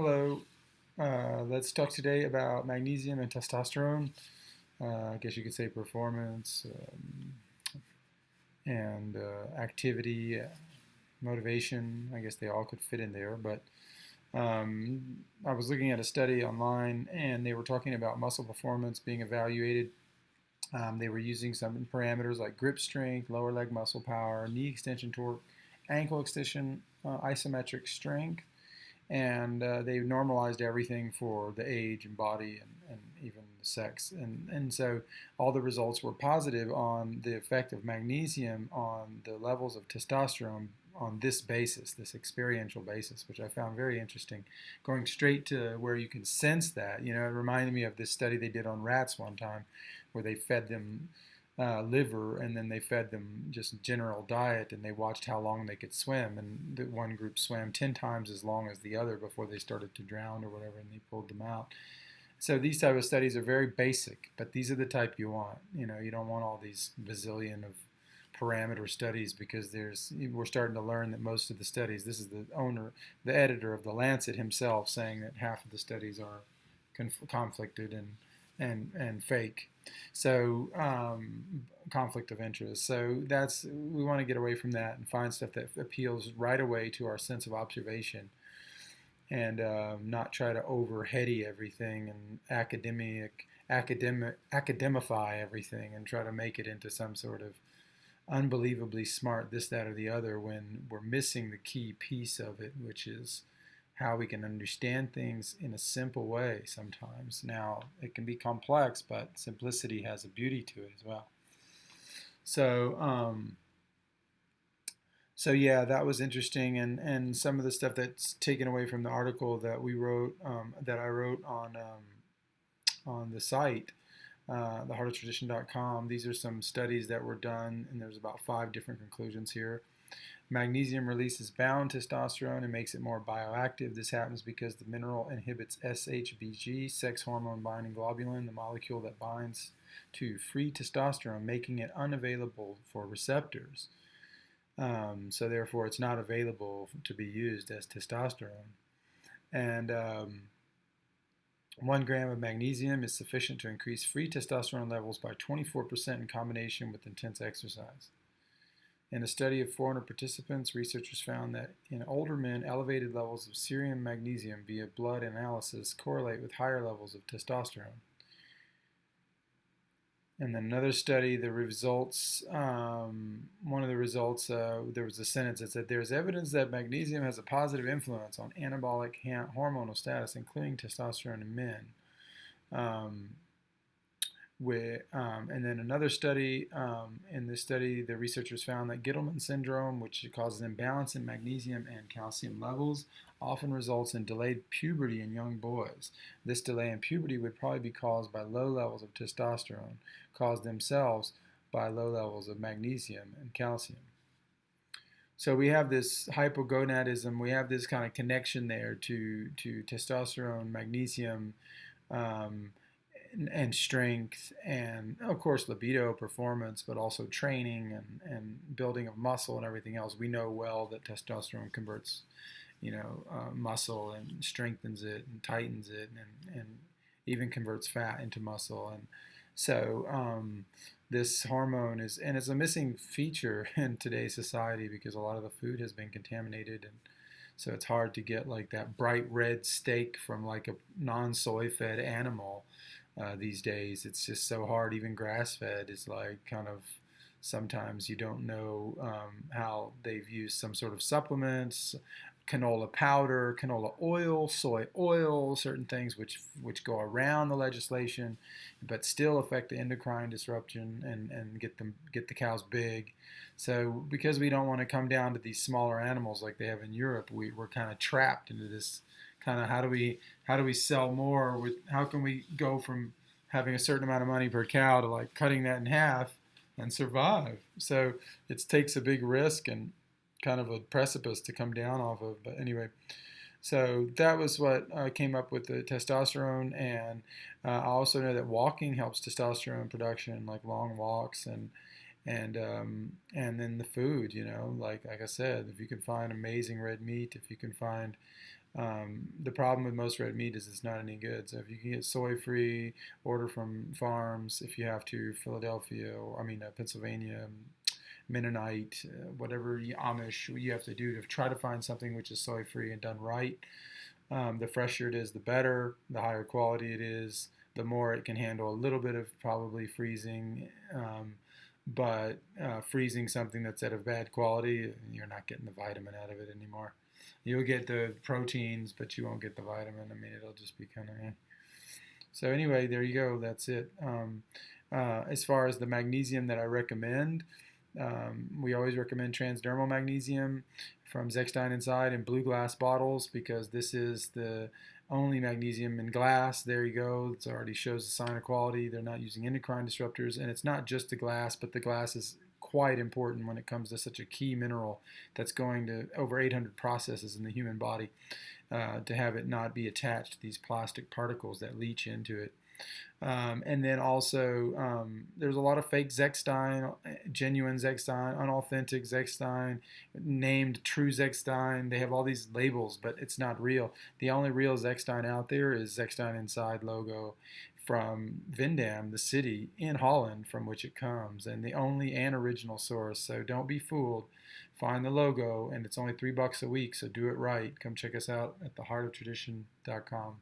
Hello. Let's talk today about magnesium and testosterone. I guess you could say performance and activity, motivation. I guess they all could fit in there. But I was looking at a study online and they were talking about muscle performance being evaluated. They were using some parameters like grip strength, lower leg muscle power, knee extension torque, ankle extension, isometric strength, and they normalized everything for the age and body and even the sex. And so all the results were positive on the effect of magnesium on the levels of testosterone on this basis, this experiential basis, which I found very interesting. Going straight to where you can sense that, it reminded me of this study they did on rats one time where they fed them liver, and then they fed them just general diet, and they watched how long they could swim. And the one group swam 10 times as long as the other before they started to drown or whatever, and they pulled them out. So these type of studies are very basic, but these are the type you want. You don't want all these bazillion of parameter studies, because we're starting to learn that most of the studies, this is the editor of the Lancet himself saying that half of the studies are conflicted and fake. So conflict of interest. So we want to get away from that and find stuff that appeals right away to our sense of observation, and not try to over-heady everything and academify everything and try to make it into some sort of unbelievably smart this, that, or the other, when we're missing the key piece of it, which is how we can understand things in a simple way sometimes. Now, it can be complex, but simplicity has a beauty to it as well. So yeah, that was interesting, and some of the stuff that's taken away from the article that we wrote, that I wrote on the site, theheartoftradition.com. These are some studies that were done, and there's about 5 different conclusions here. Magnesium releases bound testosterone and makes it more bioactive. This happens because the mineral inhibits SHBG, sex hormone binding globulin, the molecule that binds to free testosterone, making it unavailable for receptors. So therefore, it's not available to be used as testosterone. And 1 gram of magnesium is sufficient to increase free testosterone levels by 24% in combination with intense exercise. In a study of 400 participants, researchers found that in older men, elevated levels of serum magnesium via blood analysis correlate with higher levels of testosterone. And then another study, the results, one of the results, there was a sentence that said, there's evidence that magnesium has a positive influence on anabolic hormonal status, including testosterone in men. And then another study, in this study, the researchers found that Gittleman syndrome, which causes imbalance in magnesium and calcium levels, often results in delayed puberty in young boys. This delay in puberty would probably be caused by low levels of testosterone, caused themselves by low levels of magnesium and calcium. So we have this hypogonadism, we have this kind of connection there to testosterone, magnesium, and strength, and of course libido, performance, but also training and building of muscle and everything else. We know well that testosterone converts muscle and strengthens it and tightens it, and even converts fat into muscle. And so this hormone is a missing feature in today's society, because a lot of the food has been contaminated, and so it's hard to get like that bright red steak from like a non-soy fed animal. These days, it's just so hard. Even grass-fed is like kind of, sometimes you don't know how they've used some sort of supplements, canola powder, canola oil, soy oil, certain things which go around the legislation, but still affect the endocrine disruption and get the cows big. So because we don't want to come down to these smaller animals like they have in Europe, we're kind of trapped into this kind of, how do we sell more? How can we go from having a certain amount of money per cow to like cutting that in half and survive? So it takes a big risk and kind of a precipice to come down off of. But anyway, so that was what came up with the testosterone. And I also know that walking helps testosterone production, like long walks, and then the food, like I said, if you can find amazing red meat, if you can find The problem with most red meat is it's not any good. So if you can get soy-free, order from farms. If you have to, Philadelphia, or Pennsylvania, Mennonite, whatever Amish you have to do to try to find something which is soy-free and done right. The fresher it is, the better. The higher quality it is, the more it can handle a little bit of probably freezing. But freezing something that's at a bad quality, you're not getting the vitamin out of it anymore. You'll get the proteins, but you won't get the vitamin. It'll just be kind of. So anyway, there you go. That's it. As far as the magnesium that I recommend, we always recommend Transdermal Magnesium from Zechstein Inside in blue glass bottles, because this is the only magnesium in glass. There you go. It already shows the sign of quality. They're not using endocrine disruptors, and it's not just the glass, but the glass is quite important when it comes to such a key mineral that's going to over 800 processes in the human body, to have it not be attached to these plastic particles that leach into it. And then also, there's a lot of fake Zechstein, genuine Zechstein, unauthentic Zechstein, named true Zechstein. They have all these labels, but it's not real. The only real Zechstein out there is Zechstein Inside logo from Vindam, the city in Holland from which it comes, and the only and original source. So don't be fooled. Find the logo, and it's only $3 a week, so do it right. Come check us out at theheartoftradition.com.